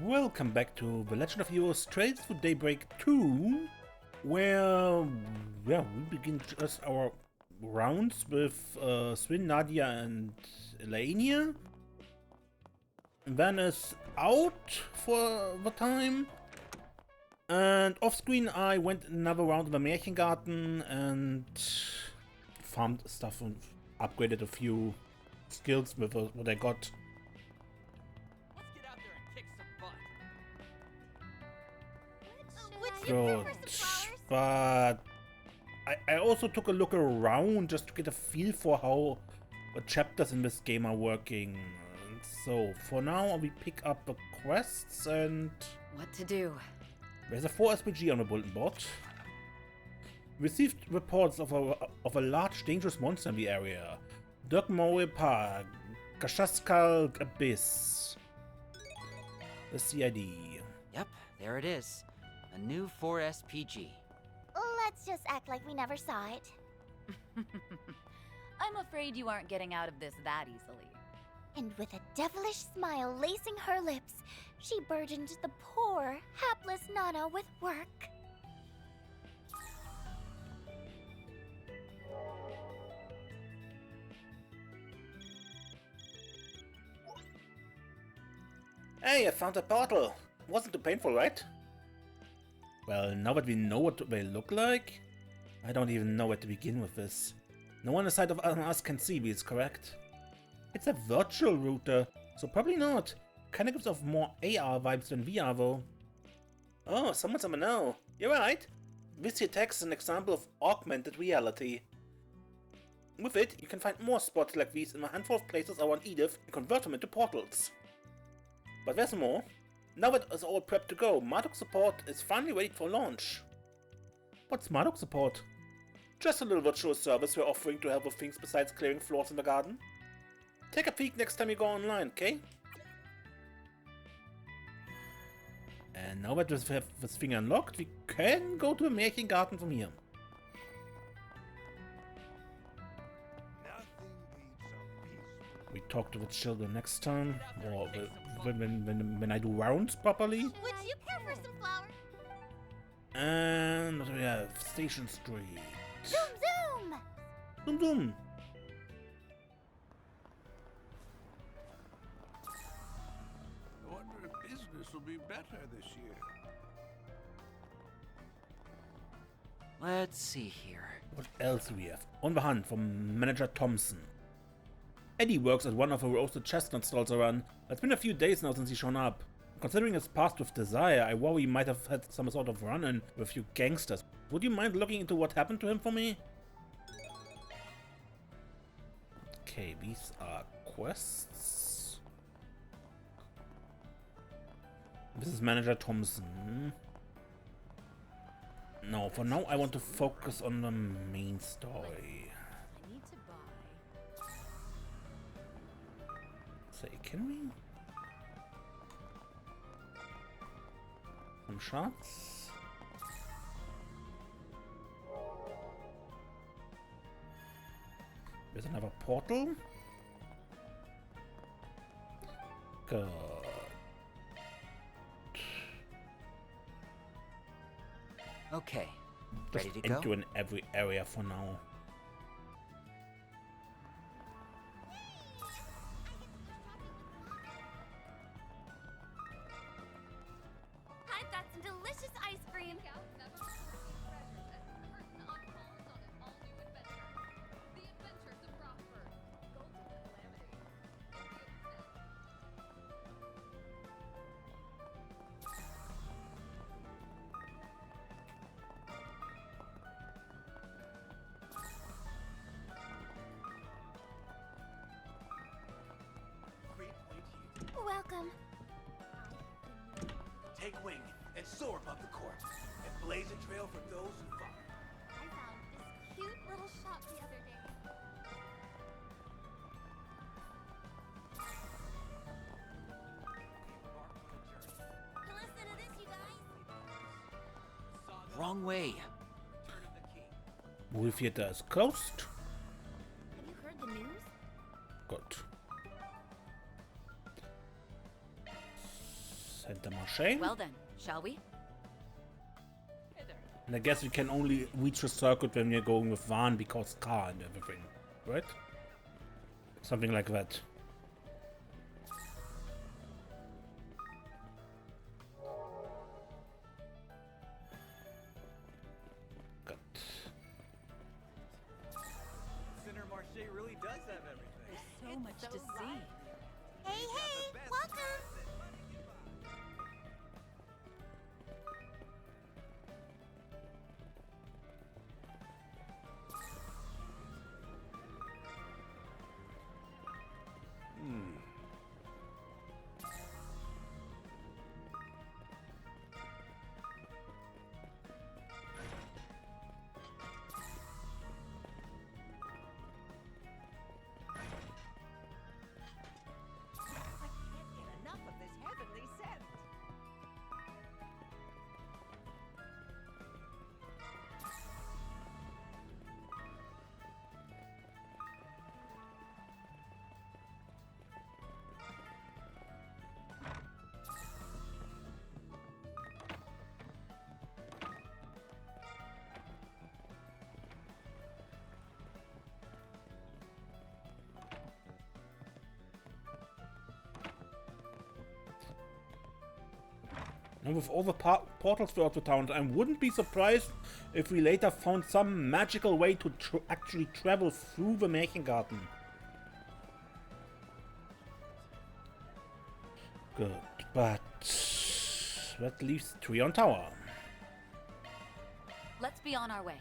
Welcome back to The Legend of Heroes Trails for Daybreak 2, where we begin just our rounds with Swin, Nadia, and Elaine here. Van is out for the time, and off screen I went another round in the Märchengarten and farmed stuff and upgraded a few skills with what I got. Good, but I also took a look around just to get a feel for how the chapters in this game are working. And so for now we pick up the quests and what to do. There's a 4 SPG on the bulletin board. Received reports of a large dangerous monster in the area. Dirkmorepa, Gashaskal Abyss. The CID. Yep, there it is. A new 4 SPG. Let's just act like we never saw it. I'm afraid you aren't getting out of this that easily. And with a devilish smile lacing her lips, she burdened the poor, hapless Nana with work. Hey, I found a portal. Wasn't too painful, right? Well, now that we know what they look like, I don't even know where to begin with this. No one aside of us can see these, correct? It's a virtual router, so probably not. Kinda gives off more AR vibes than VR though. Oh, someone's on the know. You're right. This here text is an example of augmented reality. With it, you can find more spots like these in a handful of places around Edith and convert them into portals. But there's more. Now that it's all prepped to go, Marduk support is finally ready for launch. What's Marduk support? Just a little virtual service we're offering to help with things besides clearing floors in the garden. Take a peek next time you go online, okay? And now that we have this thing unlocked, we can go to the Märchengarten from here. We talk to the children next time, or when I do rounds properly. Would you care for some flowers? And what do we have? Station Street. Zoom zoom! Zoom zoom! I wonder if business will be better this year. Let's see here. What else do we have? On the hunt from Manager Thompson. Eddie works at one of the roasted chestnut stalls around. It's been a few days now since he's shown up. Considering his past with Desire, I worry he might have had some sort of run-in with a few gangsters. Would you mind looking into what happened to him for me? Okay, these are quests. This is Manager Thompson. No, for now I want to focus on the main story. I need to buy. Say, can we? Some shots? There's another portal. Good. Okay, Just ready to go? into every area for now. I've got some delicious ice cream. Welcome. Take wing and soar above the court, and blaze a trail for those who follow. I found this cute little shop the other day. Listen to this, you guys. Wrong way. Movie theater is closed. Have you heard the news? Good. Center Marche. Well then, shall we? And I guess we can only reach the circuit when we're going with Vaughn because car and everything, right? Something like that. Good. Center Marche really does have everything. There's so much to see. Hey, hey, welcome! Enough of this heavenly scent. And with all the portals throughout the town, I wouldn't be surprised if we later found some magical way to actually travel through the Märchengarten. Good, but that leaves Trion Tower. Let's be on our way.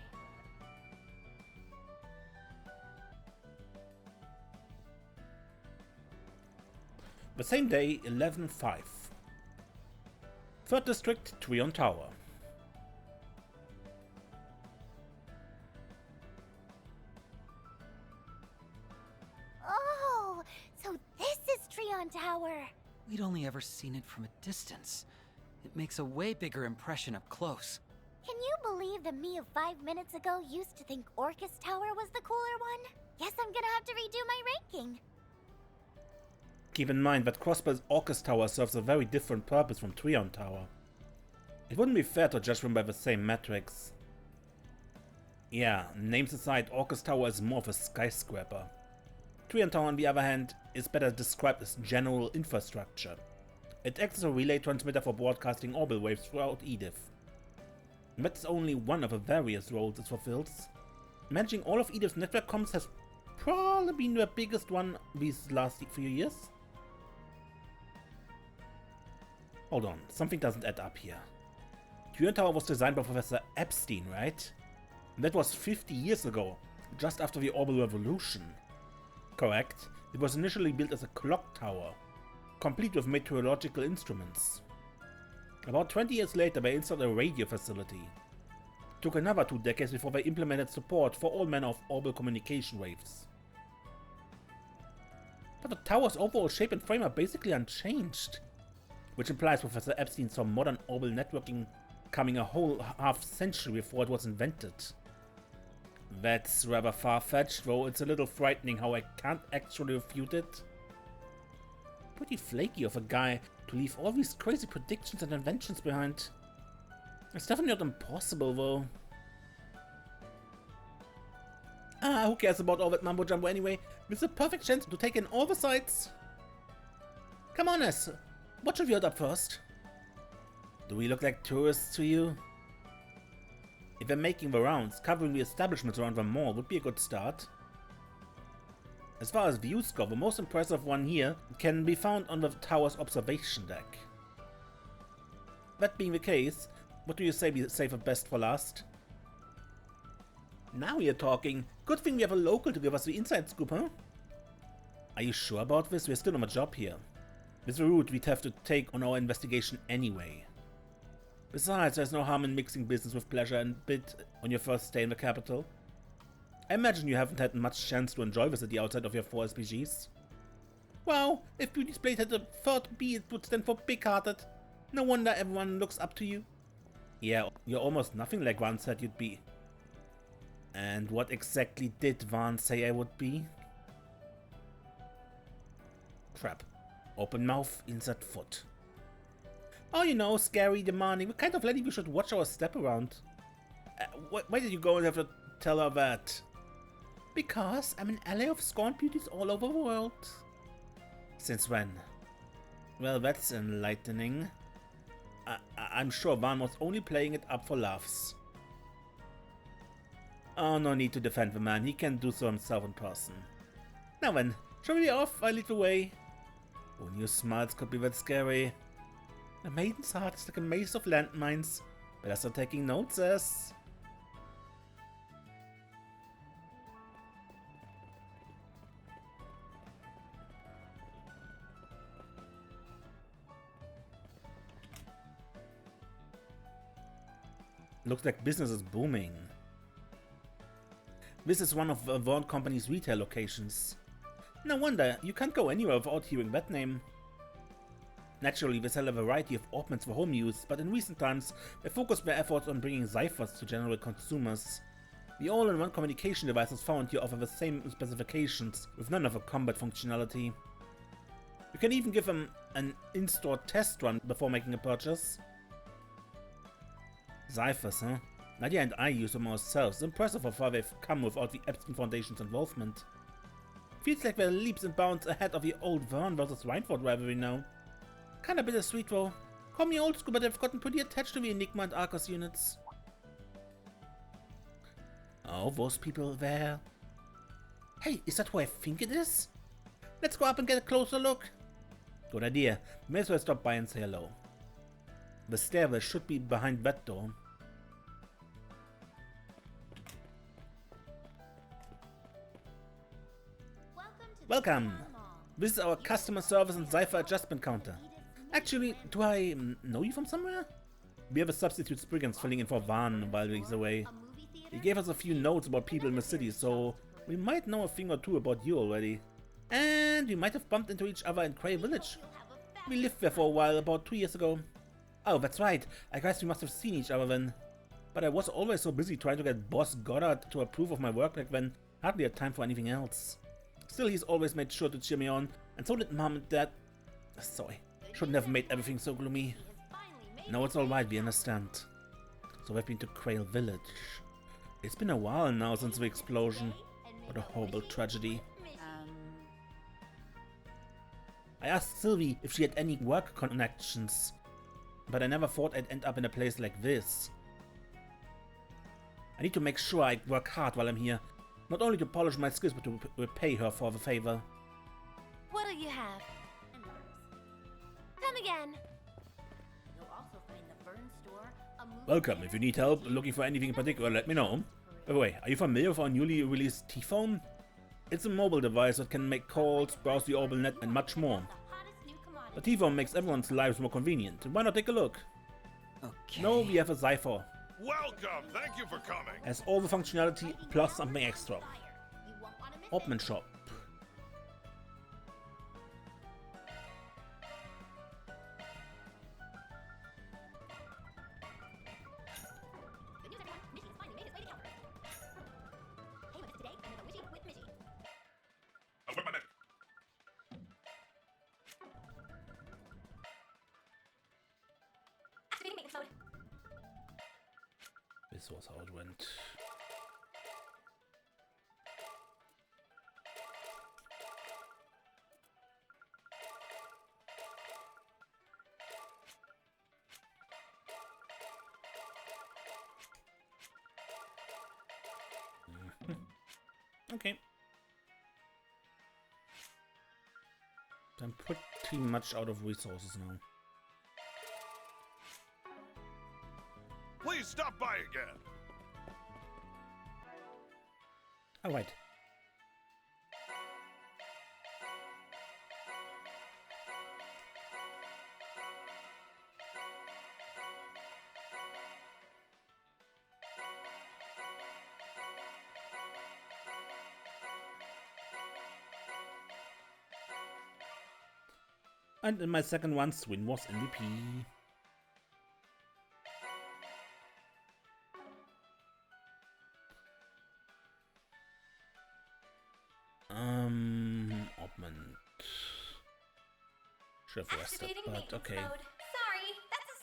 The same day, 11/5. 3rd District, Trion Tower. Oh, so this is Trion Tower. We'd only ever seen it from a distance. It makes a way bigger impression up close. Can you believe that me of 5 minutes ago used to think Orcus Tower was the cooler one? Guess I'm gonna have to redo my ranking. Keep in mind that Crossbell's Orcus Tower serves a very different purpose from Trion Tower. It wouldn't be fair to judge them by the same metrics. Yeah, names aside, Orcus Tower is more of a skyscraper. Trion Tower, on the other hand, is better described as general infrastructure. It acts as a relay transmitter for broadcasting orbital waves throughout Edith. And that's only one of the various roles it fulfills. Managing all of Edith's network comms has probably been the biggest one these last few years. Hold on, something doesn't add up here. Trion Tower was designed by Professor Epstein, right? And that was 50 years ago, just after the Orbital Revolution. Correct, it was initially built as a clock tower, complete with meteorological instruments. About 20 years later, they installed a radio facility. It took another 2 decades before they implemented support for all manner of orbital communication waves. But the tower's overall shape and frame are basically unchanged, which implies Professor Epstein saw modern orbital networking coming a whole half-century before it was invented. That's rather far-fetched, though it's a little frightening how I can't actually refute it. Pretty flaky of a guy to leave all these crazy predictions and inventions behind. It's definitely not impossible, though. Who cares about all that mumbo-jumbo anyway? This is a perfect chance to take in all the sights. Come on, S. What should we head up first? Do we look like tourists to you? If they're making the rounds, covering the establishments around the mall would be a good start. As far as views go, the most impressive one here can be found on the tower's observation deck. That being the case, what do you say we save the best for last? Now you're talking. Good thing we have a local to give us the inside scoop, huh? Are you sure about this? We're still on a job here. This is the route we'd have to take on our investigation anyway. Besides, there's no harm in mixing business with pleasure and bid on your first stay in the capital. I imagine you haven't had much chance to enjoy the city outside of your 4 SPGs. Wow, if Beauty's Blade had a third B, it would stand for big-hearted. No wonder everyone looks up to you. Yeah, you're almost nothing like Vaughn said you'd be. And what exactly did Vaughn say I would be? Crap. Open mouth, insert foot. Oh, you know, scary, demanding. What kind of lady we should watch our step around? Why did you go and have to tell her that? Because I'm an ally of scorned beauties all over the world. Since when? Well, that's enlightening. I'm sure Van was only playing it up for laughs. Oh, no need to defend the man. He can do so himself in person. Now then, shall we be off? I lead the way. Who knew smiles could be that scary? A maiden's heart is like a maze of landmines. Better start taking notes, as... Looks like business is booming. This is one of the Vaughn Company's retail locations. No wonder, you can't go anywhere without hearing that name. Naturally, they sell a variety of ornaments for home use, but in recent times, they focused their efforts on bringing ciphers to general consumers. The all-in-one communication devices found here offer the same specifications, with none of the combat functionality. You can even give them an in-store test run before making a purchase. Ciphers, huh? Nadia and I use them ourselves. Impressive how far they've come without the Epstein Foundation's involvement. Feels like they're leaps and bounds ahead of the old Vern versus Reinford rivalry now. Kinda bittersweet though. Call me old school, but I've gotten pretty attached to the Enigma and Arcus units. Oh, those people there. Hey, is that who I think it is? Let's go up and get a closer look. Good idea. May as well stop by and say hello. The stairwell should be behind that door. Welcome! This is our customer service and cipher adjustment counter. Actually, do I know you from somewhere? We have a substitute Spriggans filling in for Van while he's away. He gave us a few notes about people in the city, so we might know a thing or two about you already. And we might have bumped into each other in Cray Village. We lived there for a while, about 2 years ago. Oh, that's right. I guess we must have seen each other then. But I was always so busy trying to get Boss Goddard to approve of my work back then, hardly had time for anything else. Still, he's always made sure to cheer me on, and so did Mom and Dad. Sorry, shouldn't have made everything so gloomy. No, it's alright, we understand. So we've been to Crail Village. It's been a while now since the explosion. What a horrible tragedy. I asked Sylvie if she had any work connections, but I never thought I'd end up in a place like this. I need to make sure I work hard while I'm here. Not only to polish my skills, but to repay her for the favor. What'll you have? Come again. You'll also find the Vern store, a movie Welcome. If you need help looking for anything in particular, let me know. By the way, are you familiar with our newly released T-phone? It's a mobile device that can make calls, browse the orbalnet, and much more. The T-phone makes everyone's lives more convenient. Why not take a look? Okay. No, we have a cipher. Welcome! Thank you for coming! Has all the functionality plus something extra. Ornament shop. This was how it went. Okay. I'm pretty much out of resources now. Please stop by again! Alright. And in my second one, Swin was MVP. Should have rested, but okay. Sorry, that's a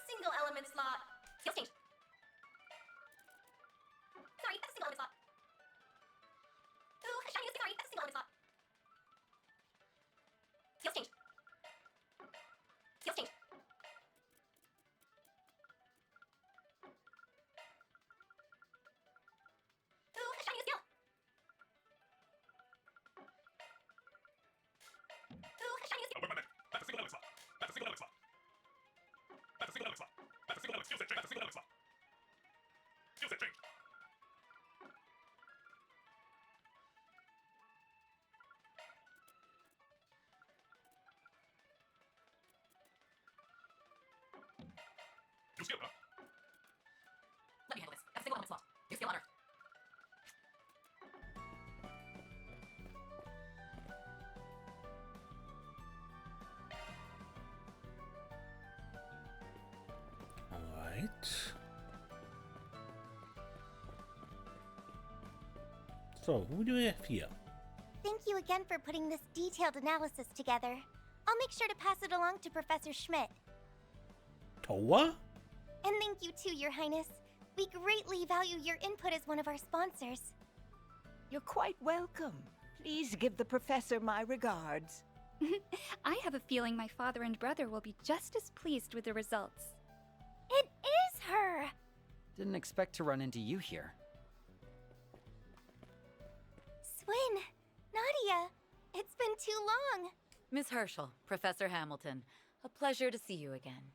Let me handle this. At a single element slot. Your skill honor. Alright. So, who do we have here? Thank you again for putting this detailed analysis together. I'll make sure to pass it along to Professor Schmidt. Toa? And thank you too, Your Highness. We greatly value your input as one of our sponsors. You're quite welcome. Please give the professor my regards. I have a feeling my father and brother will be just as pleased with the results. It is her! Didn't expect to run into you here. Swin, Nadia, it's been too long. Miss Herschel, Professor Hamilton, a pleasure to see you again.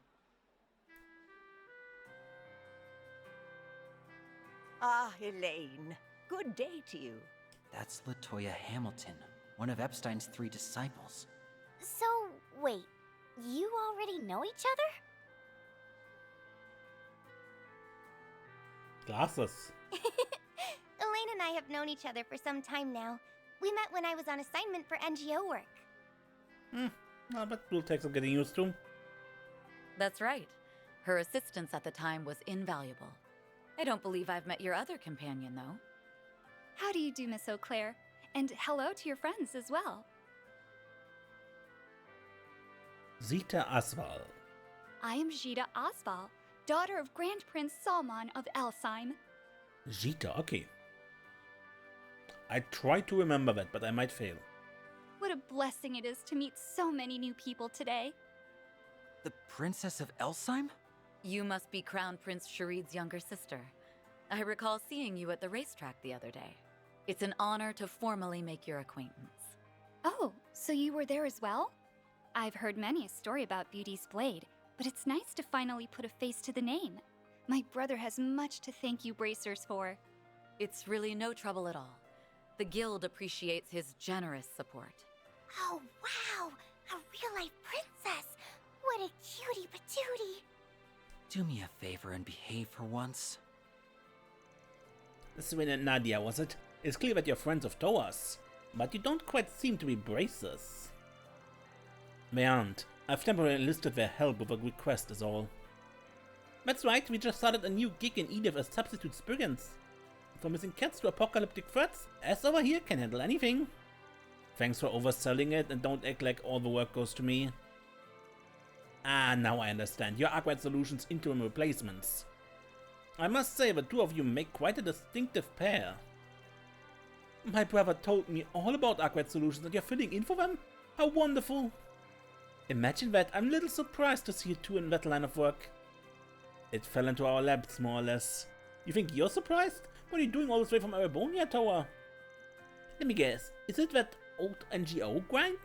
Ah, Elaine. Good day to you. That's LaToya Hamilton, one of Epstein's 3 disciples. So, wait, you already know each other? Glasses. Elaine and I have known each other for some time now. We met when I was on assignment for NGO work. Well, but we'll take some getting used to. That's right. Her assistance at the time was invaluable. I don't believe I've met your other companion, though. How do you do, Miss Eau Claire? And hello to your friends as well. Zita Aswal. I am Jita Asval, daughter of Grand Prince Salman of Elsheim. Zita, okay. I try to remember that, but I might fail. What a blessing it is to meet so many new people today. The Princess of Elsheim? You must be Crown Prince Sharid's younger sister. I recall seeing you at the racetrack the other day. It's an honor to formally make your acquaintance. Oh, so you were there as well? I've heard many a story about Beauty's Blade, but it's nice to finally put a face to the name. My brother has much to thank you bracers for. It's really no trouble at all. The Guild appreciates his generous support. Oh, wow! A real-life princess! What a cutie patootie! Do me a favor and behave for once. Swin and Nadia, was it? It's clear that you're friends of Toa's, but you don't quite seem to be bracers. They aren't. I've temporarily enlisted their help with a request is all. That's right, we just started a new gig in Edith as substitute spriggans. From missing cats to apocalyptic threats, S over here can handle anything. Thanks for overselling it and don't act like all the work goes to me. Ah, now I understand. You're Aquad Solutions' interim replacements. I must say the two of you make quite a distinctive pair. My brother told me all about Aquad Solutions and you're filling in for them? How wonderful! Imagine that, I'm a little surprised to see you two in that line of work. It fell into our laps, more or less. You think you're surprised? What are you doing all this way from Arabonia Tower? Let me guess, is it that old NGO grind?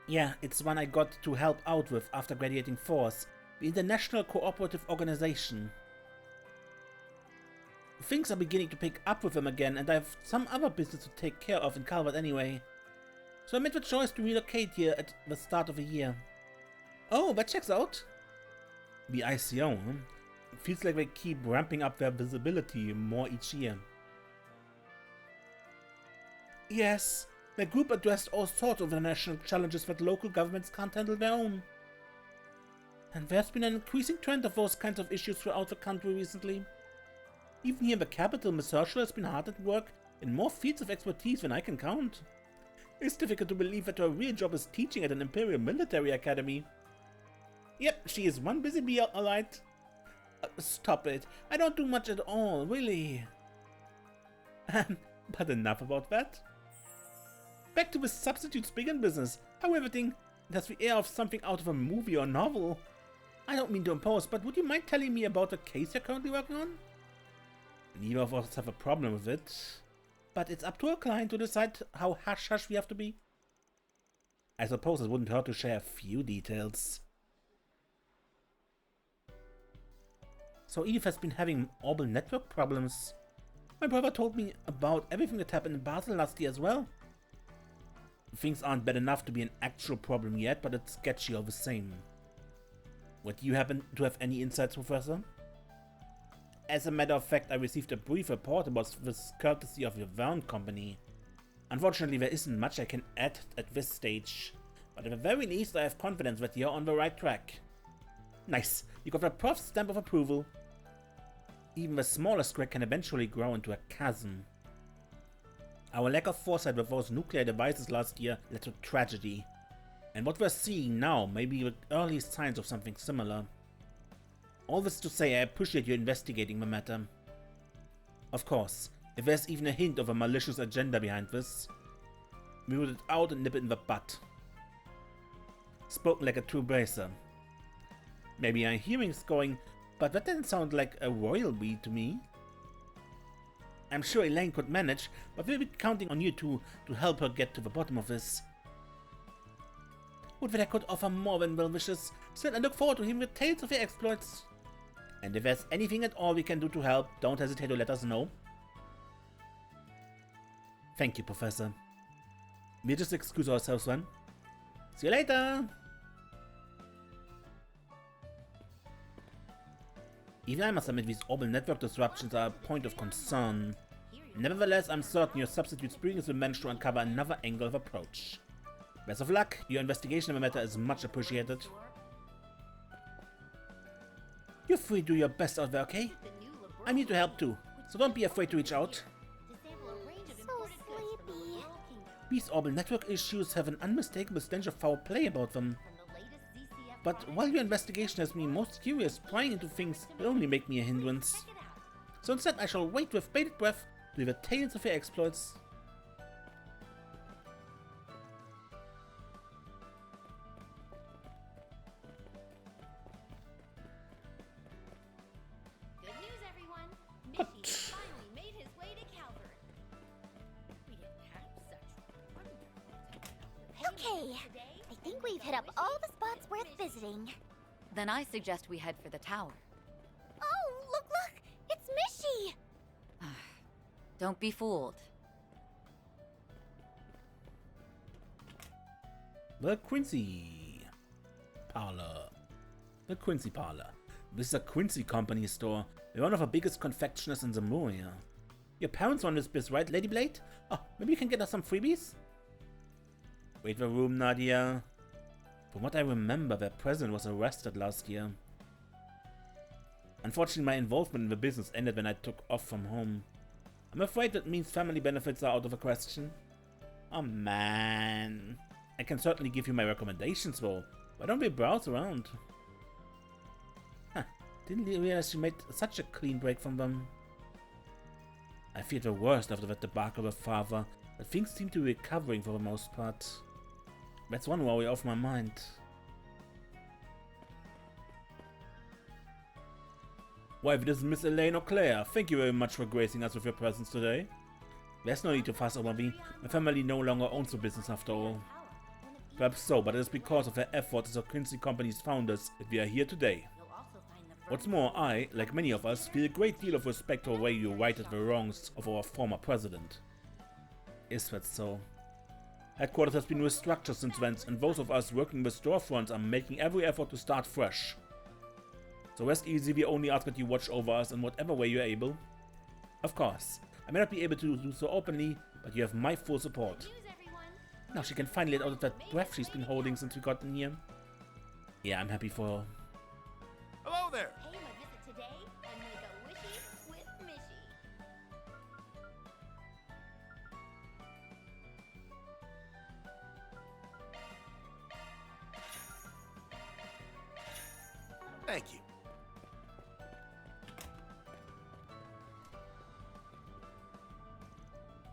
Yeah, it's one I got to help out with after graduating Force, the International Cooperative Organization. Things are beginning to pick up with them again, and I have some other business to take care of in Calvert anyway. So I made the choice to relocate here at the start of the year. Oh, that checks out. The ICO, It feels like they keep ramping up their visibility more each year. Yes, the group addressed all sorts of international challenges that local governments can't handle their own. And there's been an increasing trend of those kinds of issues throughout the country recently. Even here in the capital, Miss Herschel has been hard at work in more fields of expertise than I can count. It's difficult to believe that her real job is teaching at an Imperial Military Academy. Yep, she is one busy bee, alright. Stop it, I don't do much at all, really. But enough about that. Back to the substitute spriggan business. How everything has the air of something out of a movie or novel. I don't mean to impose, but would you mind telling me about the case you're currently working on? Neither of us have a problem with it, but it's up to our client to decide how hush-hush we have to be. I suppose it wouldn't hurt to share a few details. So Edith has been having orbital network problems. My brother told me about everything that happened in Basel last year as well. Things aren't bad enough to be an actual problem yet, but it's sketchy all the same. Would you happen to have any insights, Professor? As a matter of fact, I received a brief report about this courtesy of your Verne company. Unfortunately, there isn't much I can add at this stage, but at the very least I have confidence that you're on the right track. Nice, you got the prof's stamp of approval. Even the smallest crack can eventually grow into a chasm. Our lack of foresight with those nuclear devices last year led to tragedy. And what we're seeing now may be the early signs of something similar. All this to say, I appreciate you investigating the matter. Of course, if there's even a hint of a malicious agenda behind this, we root it out and nip it in the butt. Spoken like a true bracer. Maybe I'm hearing it's going, but that didn't sound like a royal we to me. I'm sure Elaine could manage, but we'll be counting on you two to help her get to the bottom of this. Would that I could offer more than well wishes. Still, I look forward to hearing the tales of your exploits. And if there's anything at all we can do to help, don't hesitate to let us know. Thank you, Professor. We'll just excuse ourselves then. See you later! Even I must admit these orbital network disruptions are a point of concern. Nevertheless, I'm certain your substitute spriggan will manage to uncover another angle of approach. Best of luck, your investigation of the matter is much appreciated. You're free to do your best out there, okay? I'm here to help too, so don't be afraid to reach out. So sleepy. These orbital network issues have an unmistakable stench of foul play about them. But while your investigation has me most curious, prying into things will only make me a hindrance. So instead I shall wait with bated breath to hear the tales of your exploits. Good news, everyone. Mickey finally made his way to Calvert. We didn't have such wonderful Okay, I think we've hit up all the spots worth visiting. Then I suggest we head for the tower. Oh, look! It's Mishy! Don't be fooled. The Quincy Parlor. The Quincy Parlor. This is a Quincy company store. We're one of the biggest confectioners in Zamuria. Your parents run this biz, right, Lady Blade? Oh, maybe you can get us some freebies? Wait the room, Nadia. From what I remember, their president was arrested last year. Unfortunately, my involvement in the business ended when I took off from home. I'm afraid that means family benefits are out of the question. Oh man. I can certainly give you my recommendations though. Why don't we browse around? Huh. Didn't realize you made such a clean break from them. I feared the worst after that debacle with father, but things seem to be recovering for the most part. That's one worry off my mind. Why, if it isn't Miss Elaine or Claire, thank you very much for gracing us with your presence today. There's no need to fuss over me. My family no longer owns the business after all. Perhaps so, but it is because of their efforts as a Quincy company's founders that we are here today. What's more, I, like many of us, feel a great deal of respect for the way you righted the wrongs of our former president. Is that so? Headquarters has been restructured since then, and those of us working with storefronts are making every effort to start fresh. So rest easy, we only ask that you watch over us in whatever way you're able. Of course, I may not be able to do so openly, but you have my full support. Now she can finally let out of that breath she's been holding since we got in here. Yeah, I'm happy for her. Hello there! Pay him a visit today and make a wishy with Mishy. Thank you.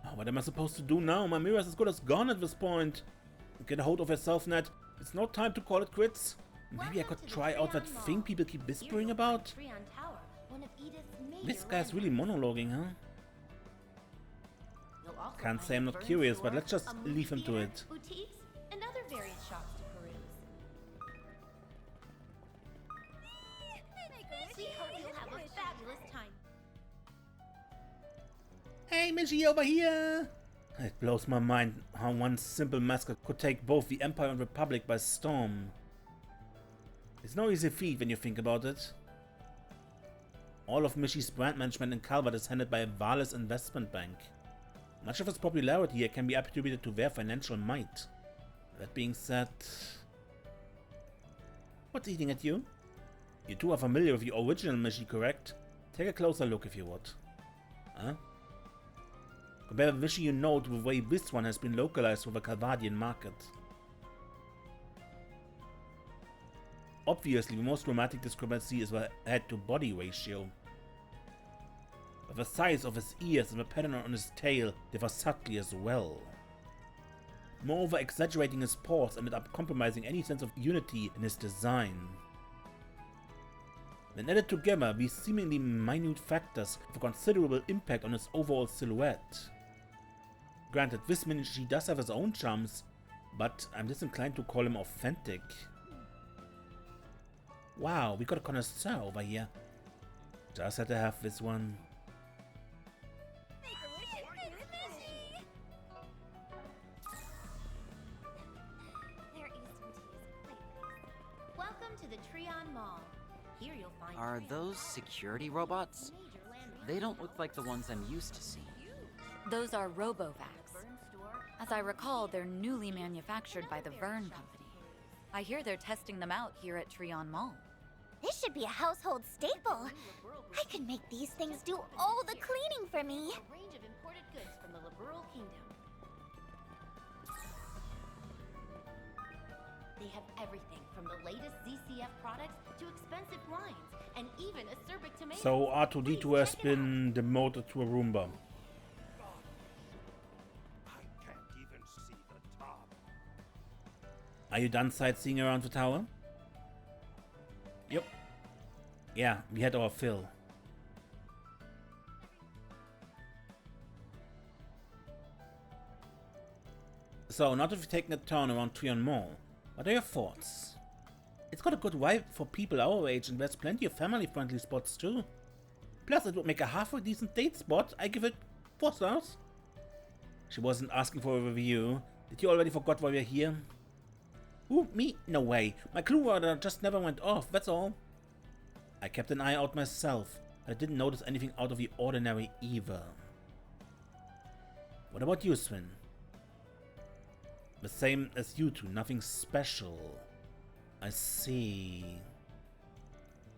Oh, what am I supposed to do now? My mirror is as good as gone at this point. Get a hold of yourself, Ned. It's no time to call it quits. Maybe I could try out that thing people keep whispering about. This guy's really monologuing, huh? Can't say I'm not curious, but let's just leave him to it. Boutiques and other various shops to peruse. We hope you'll have a fabulous time. Hey, Mishy, over here! It blows my mind how one simple mascot could take both the Empire and Republic by storm. It's no easy feat when you think about it. All of Mishy's brand management in Calvert is handled by a Vales investment bank. Much of its popularity here can be attributed to their financial might. That being said... What's eating at you? You two are familiar with the original Mishy, correct? Take a closer look if you would. Huh? Compare the Mishy you know to the way this one has been localized for the Calvadian market. Obviously, the most dramatic discrepancy is the head-to-body ratio. But the size of his ears and the pattern on his tail differ subtly as well. Moreover, exaggerating his paws ended up compromising any sense of unity in his design. When added together, these seemingly minute factors have a considerable impact on his overall silhouette. Granted, this miniature does have his own charms, but I'm disinclined to call him authentic. Wow, we got a connoisseur over here. Just had to have this one. Welcome to the Trion Mall. Here you'll find Are those security robots? They don't look like the ones I'm used to seeing. Those are Robovacs. As I recall, they're newly manufactured by the Vern Company. I hear they're testing them out here at Trion Mall. This should be a household staple. I could make these things do all the cleaning for me. a range of imported goods from the Liberal Kingdom. They have everything from the latest ZCF products to expensive wines, and even acerbic tomatoes. So R2-D2 Please has check it out. been demoted to a Roomba. I can't even see the top. Are you done sightseeing around the tower? Yep. Yeah, we had our fill. So, now that we've taken a turn around Trion Mall, what are your thoughts? It's got a good vibe for people our age, and there's plenty of family-friendly spots too. Plus, it would make a halfway decent date spot. I give it 4 stars. She wasn't asking for a review. Did you already forgot why we're here? Who, me? No way. My clue order just never went off, that's all. I kept an eye out myself, but I didn't notice anything out of the ordinary either. What about you, Swin? The same as you two, nothing special. I see.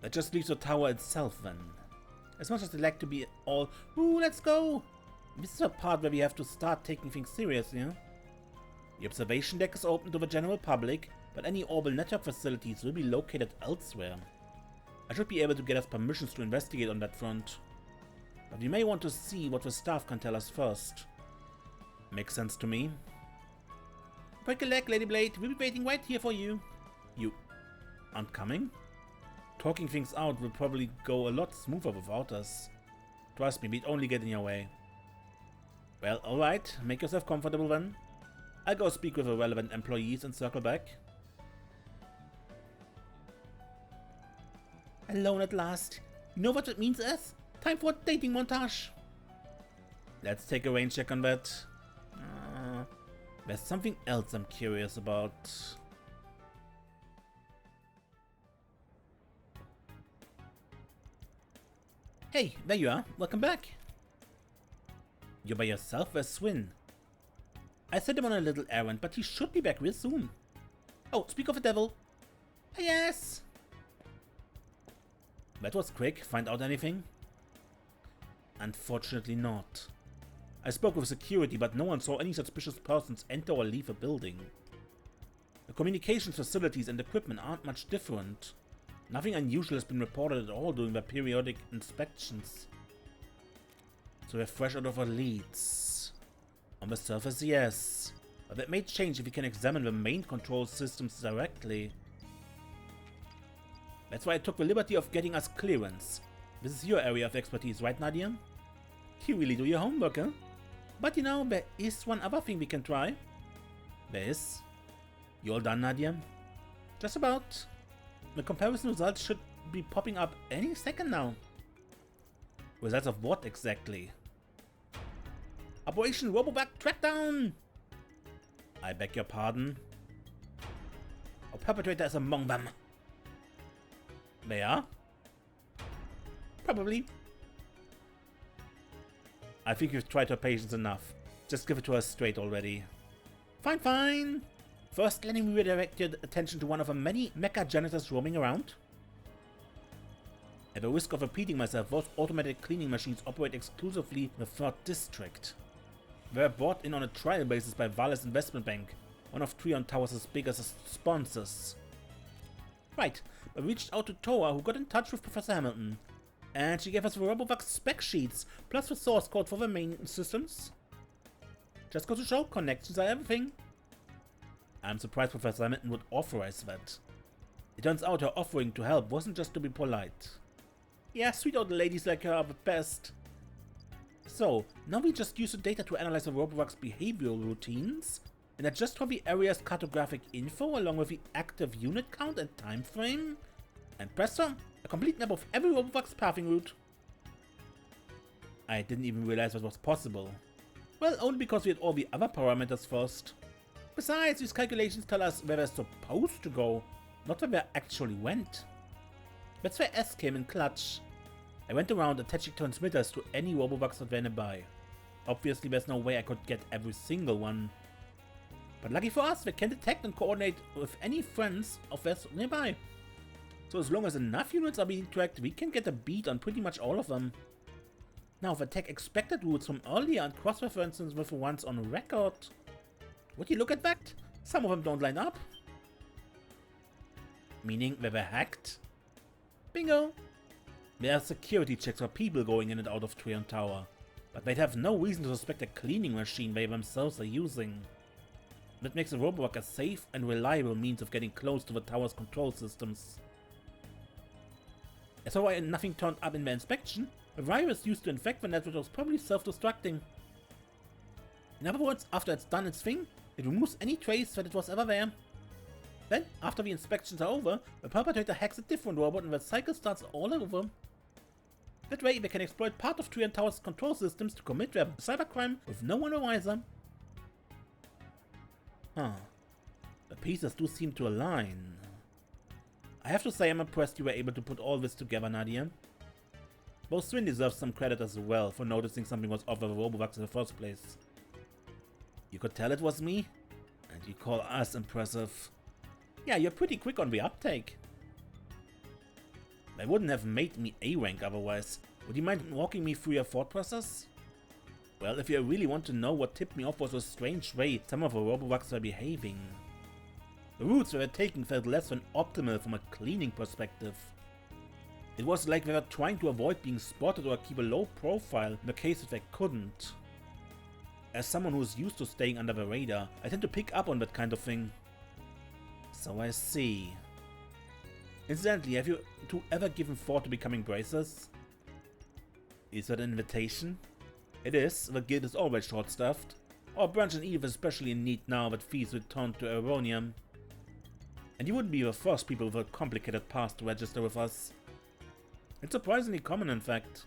That just leaves the tower itself then. As much as I like to be all, ooh, let's go! This is the part where we have to start taking things seriously, huh? The observation deck is open to the general public, but any orbital network facilities will be located elsewhere. I should be able to get us permissions to investigate on that front. But we may want to see what the staff can tell us first. Makes sense to me. Break a leg, Lady Blade. We'll be waiting right here for you. You aren't coming? Talking things out will probably go a lot smoother without us. Trust me, we'd only get in your way. Well, alright. Make yourself comfortable then. I'll go speak with the relevant employees and circle back. Alone at last. You know what that means, S? Time for a dating montage. Let's take a range check on that. There's something else I'm curious about. Hey, there you are. Welcome back. You're by yourself? Where's Swin? I sent him on a little errand, but he should be back real soon. Oh, speak of the devil. Yes. That was quick. Find out anything? Unfortunately not. I spoke with security, but no one saw any suspicious persons enter or leave a building. The communications facilities and equipment aren't much different. Nothing unusual has been reported at all during their periodic inspections. So we're fresh out of our leads. On the surface, yes. But that may change if we can examine the main control systems directly. That's why I took the liberty of getting us clearance. This is your area of expertise, right, Nadia? You really do your homework, huh? But you know, there is one other thing we can try. There is. You all done, Nadia? Just about. The comparison results should be popping up any second now. Results of what exactly? Operation Robovac Trackdown! I beg your pardon. Our perpetrator is among them. They are? Probably. I think you've tried her patience enough. Just give it to her straight already. Fine, fine. First, let me redirect your attention to one of the many mecha janitors roaming around. At the risk of repeating myself, those automated cleaning machines operate exclusively in the 3rd district. They were brought in on a trial basis by Vales Investment Bank, one of Trion Tower's biggest sponsors. Right, I reached out to Toa, who got in touch with Professor Hamilton, and she gave us the RoboVax spec sheets, plus the source code for the main systems. Just goes to show, connections are everything. I'm surprised Professor Hamilton would authorize that. It turns out her offering to help wasn't just to be polite. Yeah, sweet old ladies like her are the best. So, now we just use the data to analyze the RoboVax behavioral routines, and adjust for the area's cartographic info along with the active unit count and time frame, and presto, a complete map of every RoboVax pathing route. I didn't even realize that was possible. Well, only because we had all the other parameters first. Besides, these calculations tell us where they're supposed to go, not where they actually went. That's where S came in clutch. I went around attaching transmitters to any RoboVax that were nearby. Obviously there's no way I could get every single one. But lucky for us, they can detect and coordinate with any friends of theirs nearby. So as long as enough units are being tracked, we can get a beat on pretty much all of them. Now if I take expected routes from earlier and cross-references with the ones on record, would you look at that? Some of them don't line up. Meaning they were hacked? Bingo! There are security checks for people going in and out of Trion Tower, but they'd have no reason to suspect a cleaning machine they themselves are using. That makes the RoboVac a safe and reliable means of getting close to the tower's control systems. As for why nothing turned up in the inspection, the virus used to infect the network was probably self-destructing. In other words, after it's done its thing, it removes any trace that it was ever there. Then, after the inspections are over, the perpetrator hacks a different robot and the cycle starts all over. That way, they can exploit part of Trion Tower's control systems to commit their cybercrime with no one the wiser. Huh. The pieces do seem to align. I have to say I'm impressed you were able to put all this together, Nadia. Both Swin deserves some credit as well for noticing something was off of the RoboVax in the first place. You could tell it was me, and you call us impressive. Yeah, you're pretty quick on the uptake. They wouldn't have made me A-rank otherwise. Would you mind walking me through your thought process? Well, if you really want to know what tipped me off was the strange way some of the RoboVax were behaving. The routes they were taking felt less than optimal from a cleaning perspective. It was like they were trying to avoid being spotted or keep a low profile in the case that they couldn't. As someone who's used to staying under the radar, I tend to pick up on that kind of thing. So I see. Incidentally, have you two ever given thought to becoming bracers? Is that an invitation? It is, the guild is always short-staffed. Our branch in Eve is especially in need now that fees returned to Eronium. And you wouldn't be the first people with a complicated past to register with us. It's surprisingly common, in fact.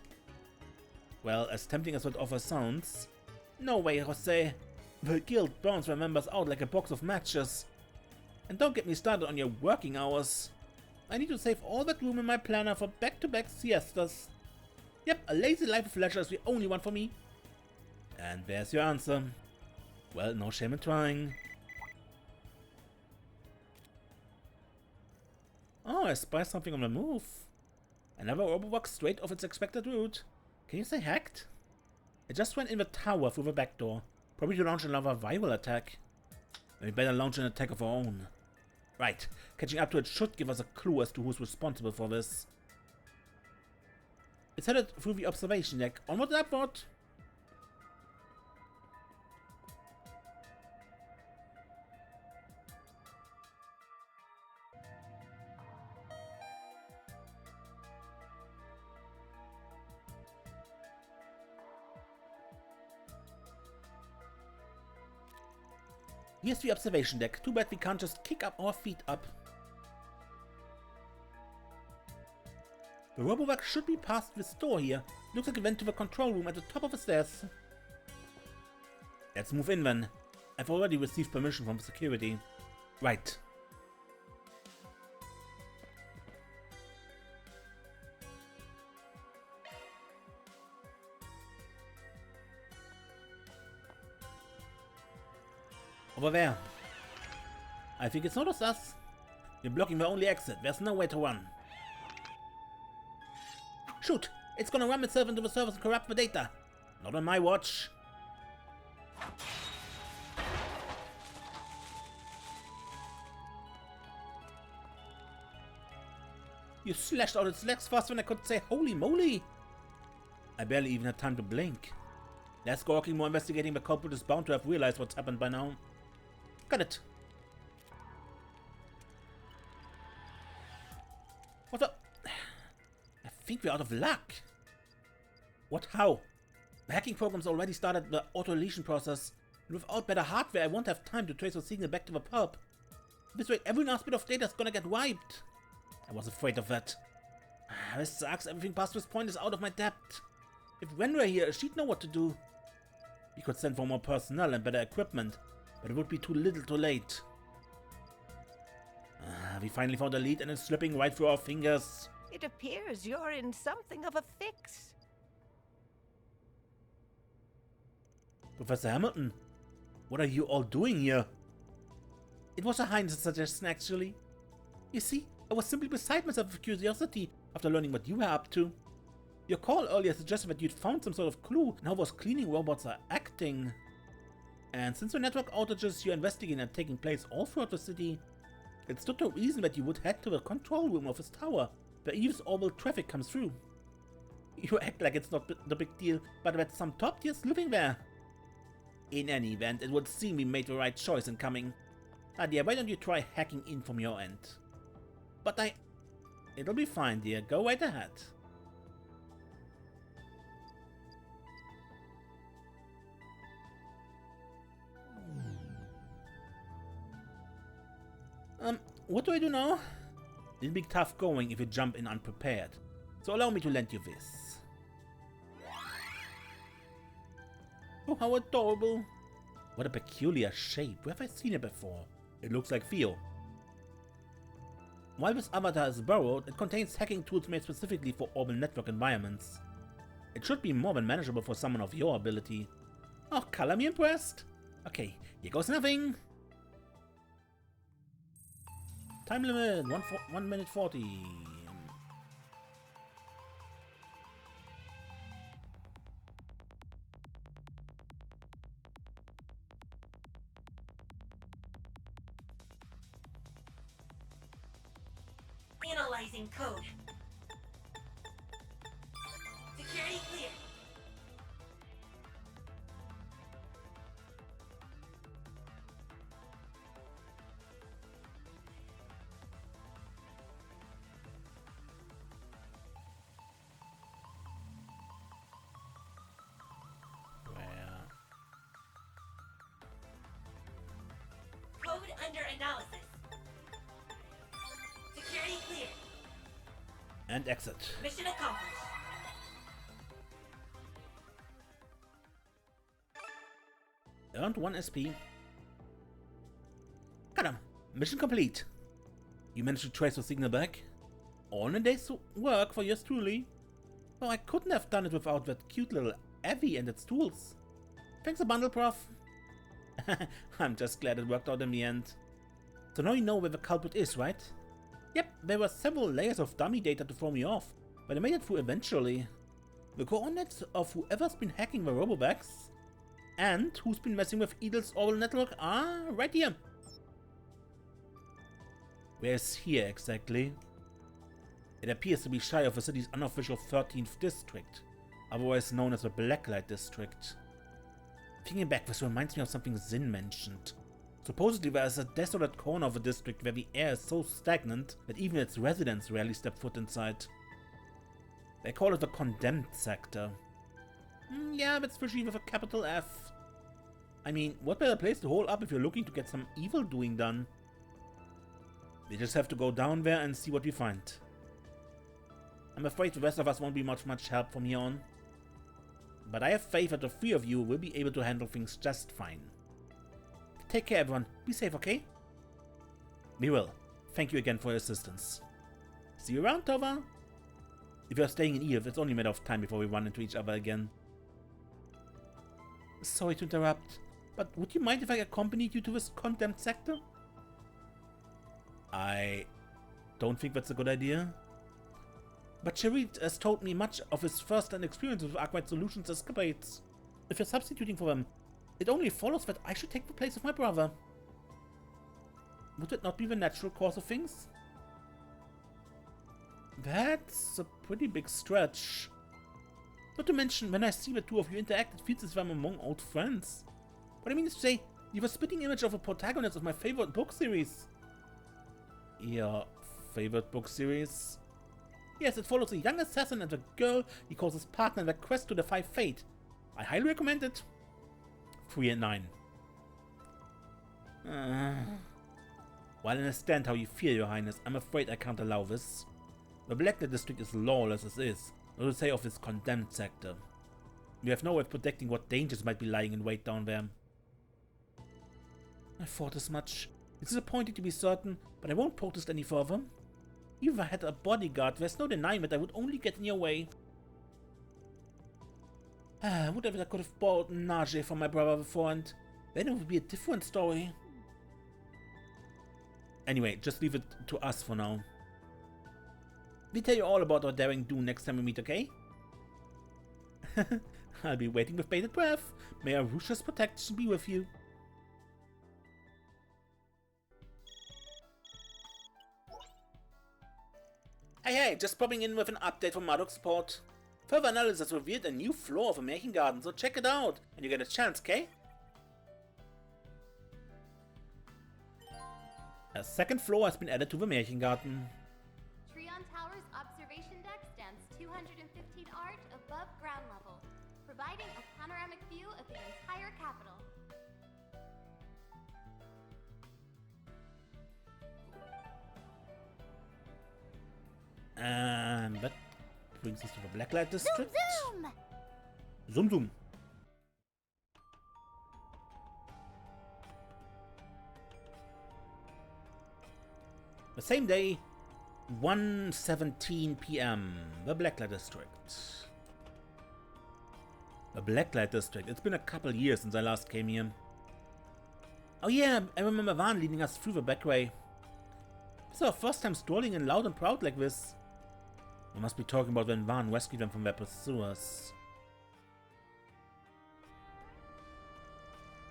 Well, as tempting as that offer sounds... No way, Jose. The guild burns their members out like a box of matches. And don't get me started on your working hours. I need to save all that room in my planner for back-to-back siestas. Yep, a lazy life of leisure is the only one for me. And there's your answer. Well, no shame in trying. Oh, I spy something on the move. Another RoboVax straight off its expected route. Can you say hacked? It just went in the tower through the back door. Probably to launch another viral attack. We better launch an attack of our own. Right, catching up to it should give us a clue as to who's responsible for this. It's headed through the observation deck. Onward and upward! Here's the observation deck. Too bad we can't just kick up our feet up. The RoboVac should be past this door here. Looks like it went to the control room at the top of the stairs. Let's move in then. I've already received permission from security. Right. Over there. I think it's not us. You're blocking the only exit. There's no way to run. Shoot! It's gonna ram itself into the servers and corrupt the data. Not on my watch. You slashed out its legs faster than I could say holy moly! I barely even had time to blink. Less gawking, more investigating, the culprit is bound to have realized what's happened by now. Got it! What the? I think we're out of luck. What? How? The hacking program's already started the auto-deletion process, and without better hardware I won't have time to trace the signal back to the pulp. This way every last bit of data is gonna get wiped. I was afraid of that. This sucks, everything past this point is out of my depth. If Ren were here, she'd know what to do. We could send for more personnel and better equipment, but it would be too little too late. We finally found a lead and it's slipping right through our fingers. It appears you're in something of a fix. Professor Hamilton, what are you all doing here? It was a Heinz suggestion, actually. You see, I was simply beside myself with curiosity after learning what you were up to. Your call earlier suggested that you'd found some sort of clue in how those cleaning robots are acting. And since the network outages you're investigating are taking place all throughout the city, it stood to reason that you would head to the control room of his tower, where Eve's orbital traffic comes through. You act like it's not the big deal, but that some top tiers living there. In any event, it would seem we made the right choice in coming. Dear, why don't you try hacking in from your end? But it'll be fine, dear. Go right ahead. What do I do now? It'll be tough going if you jump in unprepared, so allow me to lend you this. Oh, how adorable! What a peculiar shape. Where have I seen it before? It looks like Theo. While this avatar is borrowed, it contains hacking tools made specifically for orbital network environments. It should be more than manageable for someone of your ability. Oh, color me impressed! Okay, here goes nothing! Time limit, 1 minute 40. Analyzing code. Security clear. Code under analysis. Security clear. And exit. Mission accomplished. Earned 1 SP. Got him. Mission complete. You managed to trace the signal back? All in a day's work for yours truly. Well, I couldn't have done it without that cute little Evie and its tools. Thanks a bundle, Prof. I'm just glad it worked out in the end. So now you know where the culprit is, right? Yep, there were several layers of dummy data to throw me off, but I made it through eventually. The coordinates of whoever's been hacking the robovacs and who's been messing with Edel's orbital network are right here. Where's here exactly? It appears to be shy of the city's unofficial 13th district, otherwise known as the Blacklight District. Thinking back, this reminds me of something Zin mentioned. Supposedly there is a desolate corner of the district where the air is so stagnant that even its residents rarely step foot inside. They call it the Condemned Sector. Yeah, that's fishy with a capital F. I mean, what better place to hole up if you're looking to get some evil doing done? We just have to go down there and see what we find. I'm afraid the rest of us won't be much help from here on. But I have faith that the three of you will be able to handle things just fine. Take care, everyone. Be safe, okay? We will. Thank you again for your assistance. See you around, Tova. If you're staying in Eve, it's only a matter of time before we run into each other again. Sorry to interrupt. But would you mind if I accompanied you to this condemned sector? I don't think that's a good idea. But Sharid has told me much of his first-hand experience with Arkwright Solutions escapades. If you're substituting for them, it only follows that I should take the place of my brother. Would it not be the natural course of things? That's a pretty big stretch. Not to mention, when I see the two of you interact, it feels as if I'm among old friends. What I mean is to say, you have a spitting image of a protagonist of my favorite book series. Your favorite book series? Yes, it follows a young assassin and a girl he calls his partner in their quest to defy fate. I highly recommend it. 3 and 9. While I understand how you feel, Your Highness, I'm afraid I can't allow this. The Blacklight District is lawless as is, not to say of this condemned sector. We have no way of predicting what dangers might be lying in wait down there. I thought as much. It's disappointing to be certain, but I won't protest any further. Even if I had a bodyguard, there's no denying that I would only get in your way. Would I could have borrowed Nage from my brother beforehand. Then it would be a different story. Anyway, just leave it to us for now. We'll tell you all about our daring do next time we meet, okay? I'll be waiting with bated breath. May Arusha's protection be with you. Hey, just popping in with an update from Marduk support. Further analysis revealed a new floor of a Märchen Garden, so check it out and you get a chance, okay? A second floor has been added to the Märchen Garden. Trion Tower's observation deck stands 215 arch above ground level, providing a panoramic view of the entire capital. That brings us to the Blacklight District. Zoom, zoom! Zoom, zoom. The same day, 1:17 p.m. The Blacklight District. The Blacklight District. It's been a couple years since I last came here. Oh yeah, I remember Van leading us through the back way. This is our first time strolling in Loud and Proud like this. We must be talking about when Van rescued them from their pursuers.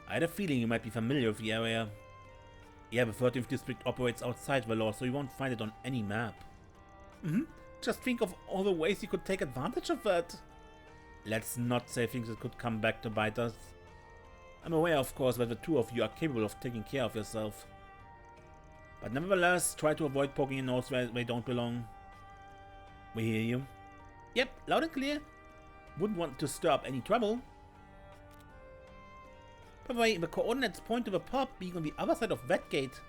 I had a feeling you might be familiar with the area. Yeah, the 13th district operates outside the law, so you won't find it on any map. Just think of all the ways you could take advantage of that. Let's not say things that could come back to bite us. I'm aware, of course, that the two of you are capable of taking care of yourself. But nevertheless, try to avoid poking your nose where they don't belong. We hear you. Yep, loud and clear. Wouldn't want to stir up any trouble. By the way, the coordinates point to the pub being on the other side of that gate.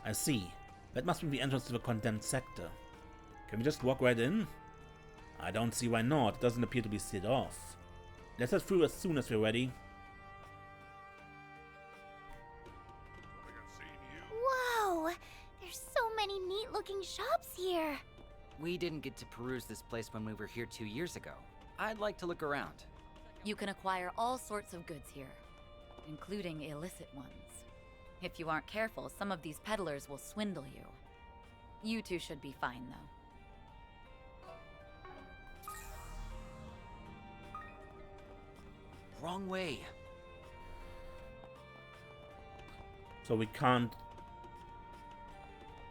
I see. That must be the entrance to the condemned sector. Can we just walk right in? I don't see why not. It doesn't appear to be sealed off. Let's head through as soon as we're ready. Whoa! There's so many neat-looking shops here. We didn't get to peruse this place when we were here 2 years ago. I'd like to look around. You can acquire all sorts of goods here, including illicit ones. If you aren't careful, some of these peddlers will swindle you. You two should be fine, though. Wrong way. So we can't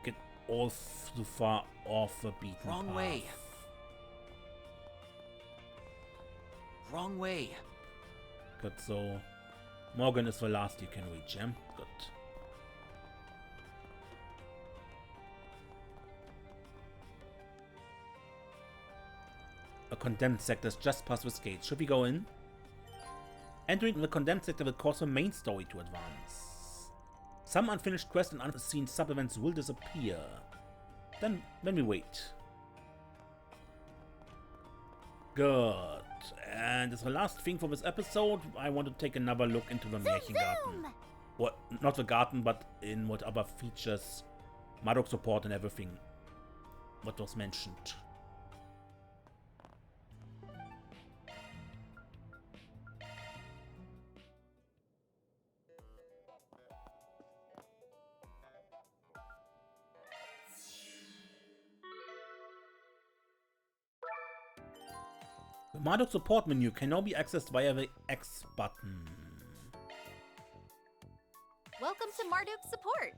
get all too far off the beaten path. Wrong way. Wrong way. Good, so Morgan is the last you can reach, yeah? Good. A condemned sector is just past this gate. Should we go in? Entering the condemned sector will cause the main story to advance. Some unfinished quests and unseen sub-events will disappear. Then we wait. Good. And as the last thing for this episode, I want to take another look into the Märchen Garden. What, not the garden, but in what other features, Marduk support and everything. What was mentioned. The Marduk support menu can now be accessed via the X button. Welcome to Marduk support.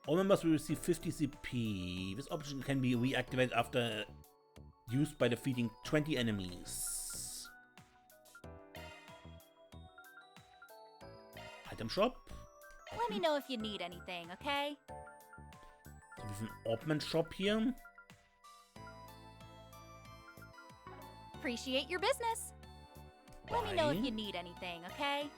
All members will receive 50 CP. This option can be reactivated after used by defeating 20 enemies. Item shop. Let me know if you need anything, okay? So we have an orbalnet shop here. Appreciate your business. Let me know if you need anything, okay?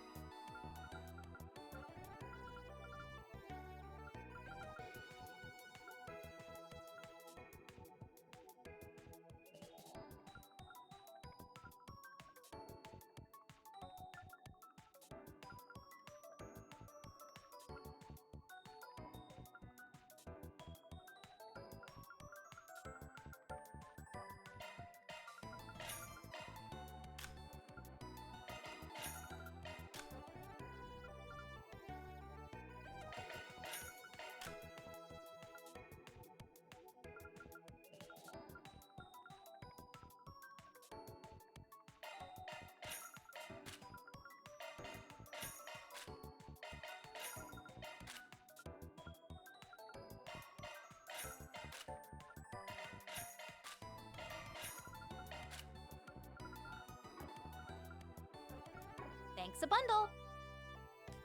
Thanks a bundle.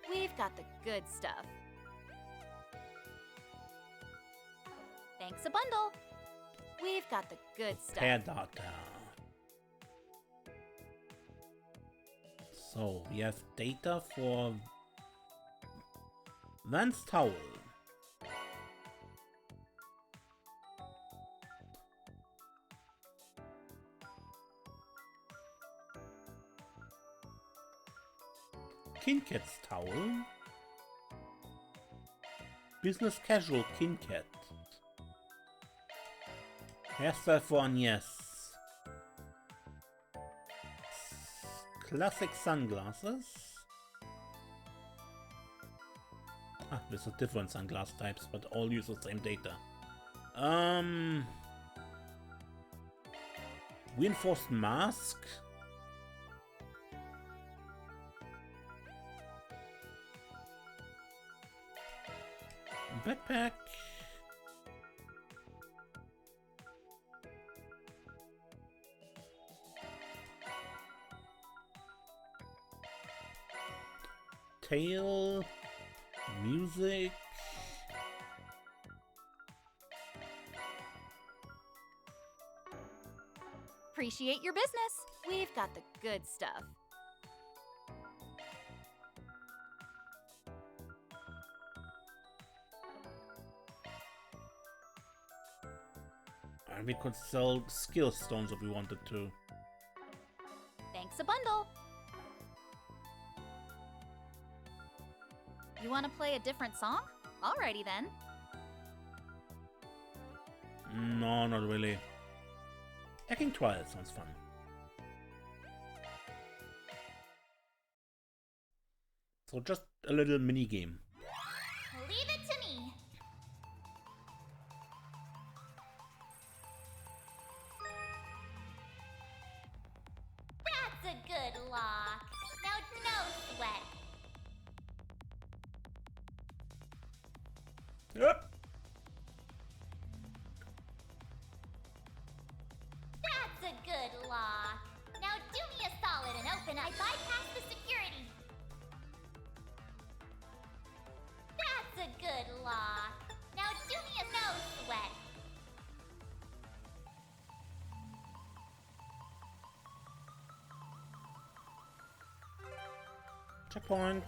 We've got the good stuff. Thanks a bundle. We've got the good stuff. Pair data. So we have data for Vance Towel. Kinkat's towel. Business casual Kinkat. Hairstyle for Agnes. Classic sunglasses. Ah, these are different sunglass types, but all use the same data. Reinforced mask. Backpack. Tail. Music. Appreciate your business. We've got the good stuff. And we could sell skill stones if we wanted to. Thanks a bundle. You want to play a different song? Alrighty then. No, not really. Hacking Trial sounds fun. So just a little mini game. Leave it to me. That's a good lock. Now no sweat. Yep. That's a good lock. Now do me a solid and open up. I bypassed the security. That's a good lock. Now do me a no sweat. Checkpoint.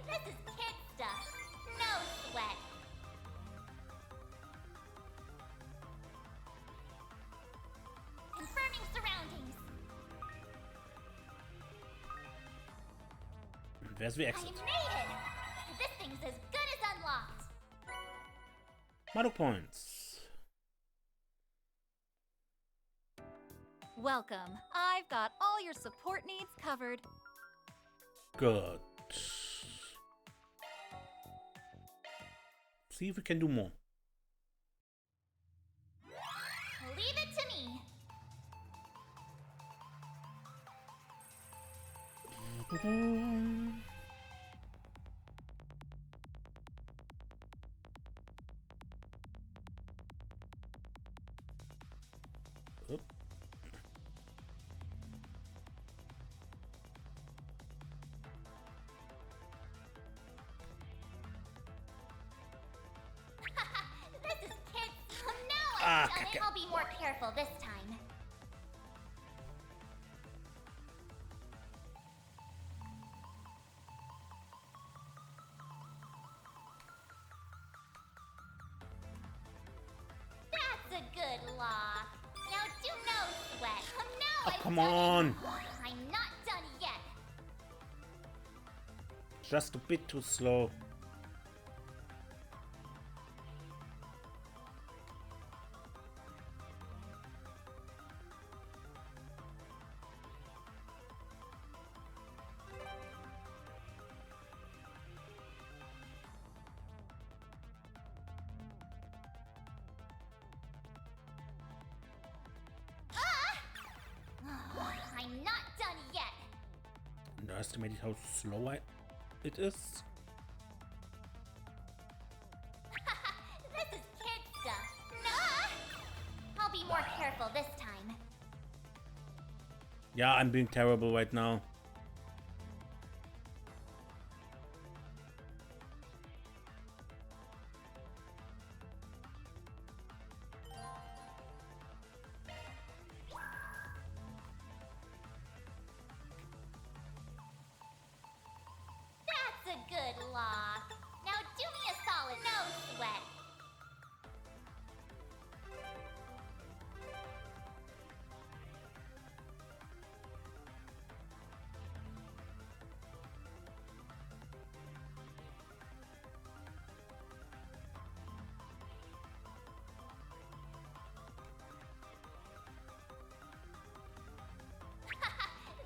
This is kid stuff. No sweat. Confirming surroundings. There's the I exit. made it! This thing's as good as unlocked. Marduk points. Welcome. I've got all your support needs covered. Good. See if we can do more. Leave it to me. Oop. This is kids. Now I've Ah, done it. okay. I'll be more careful this time. That's a good lock. Now do no sweat. Now Oh, I've come done it. on. I'm not done yet. Just a bit too slow. I'm not done yet. Underestimated how slow it is. This is kid stuff. No! I'll be more careful this time. Yeah, I'm being terrible right now. That's a good lock. Now do me a solid. No sweat.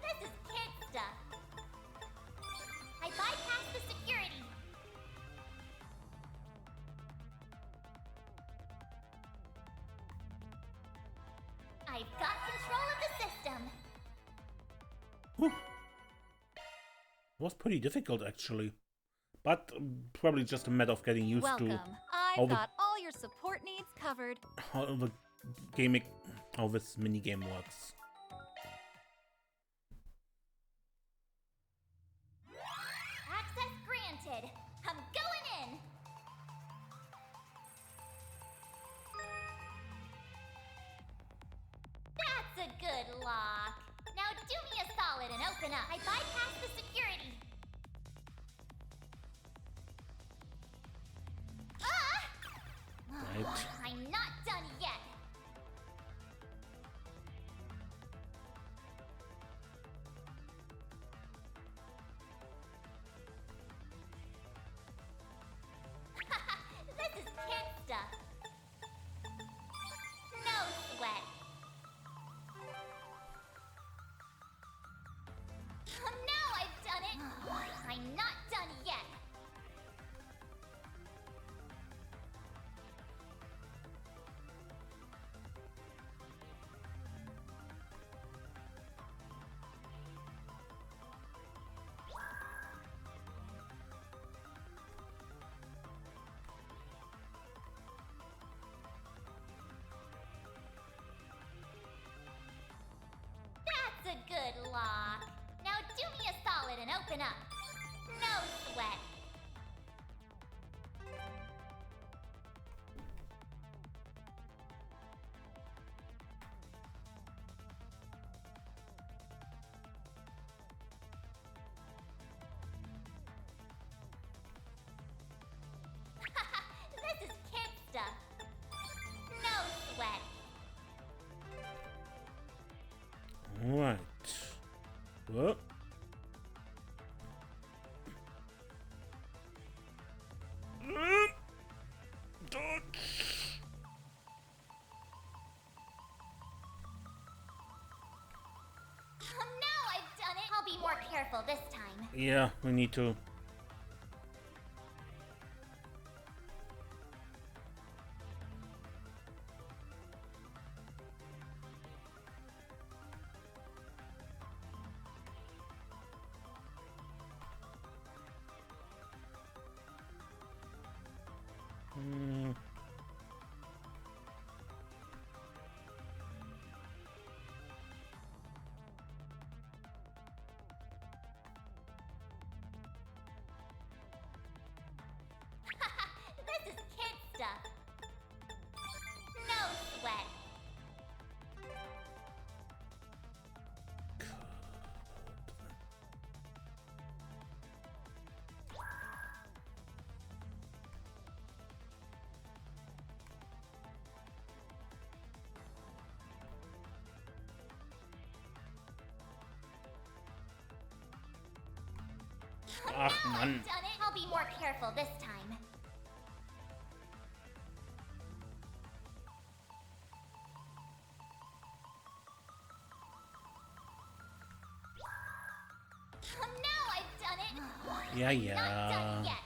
This is kid stuff. I bypassed the security. I've got control of the system. Whew. Was pretty difficult actually, but probably just a matter of getting used Welcome. to I've got all your support needs covered. how the gaming, how this mini game works. Access granted. I'm going in. That's a good lock. Now do me a solid and open up. I bypassed the security. Right. I'm not done yet. This is kid stuff. No sweat. Now I've done it. I'm not done yet. That's a good lock. Now do me a solid and open up. No sweat. This is kid stuff. No sweat. Alright. Well. careful this time. Yeah, we need to. This is kid stuff. No sweat. Ach, Now Mann. I've done it. I'll be more careful this time. Now I've done it. Yeah, Not done yeah. yet.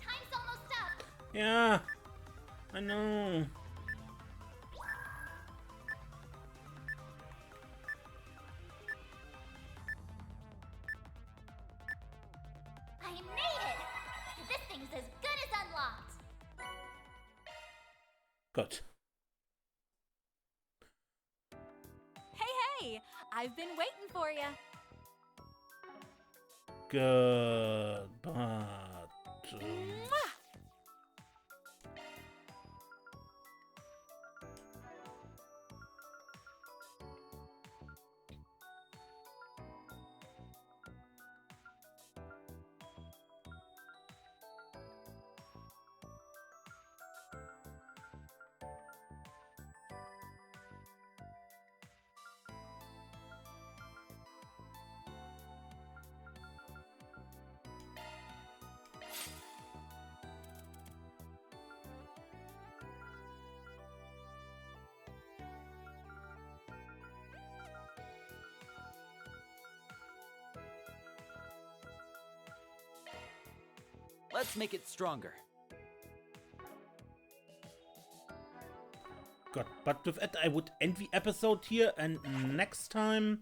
Time's almost up. Yeah, I know. I made it. This thing's as good as unlocked. Gut. Hey, I've been waiting for you. Good, but Let's make it stronger. good. But with that, I would end the episode here, and next time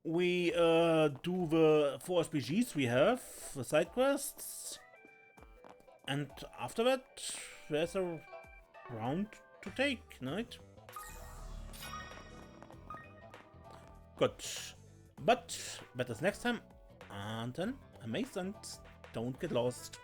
we do the 4 SPGs we have, the side quests, and after that, there's a round to take, right? Good. But better next time, and then amazing. Don't get lost.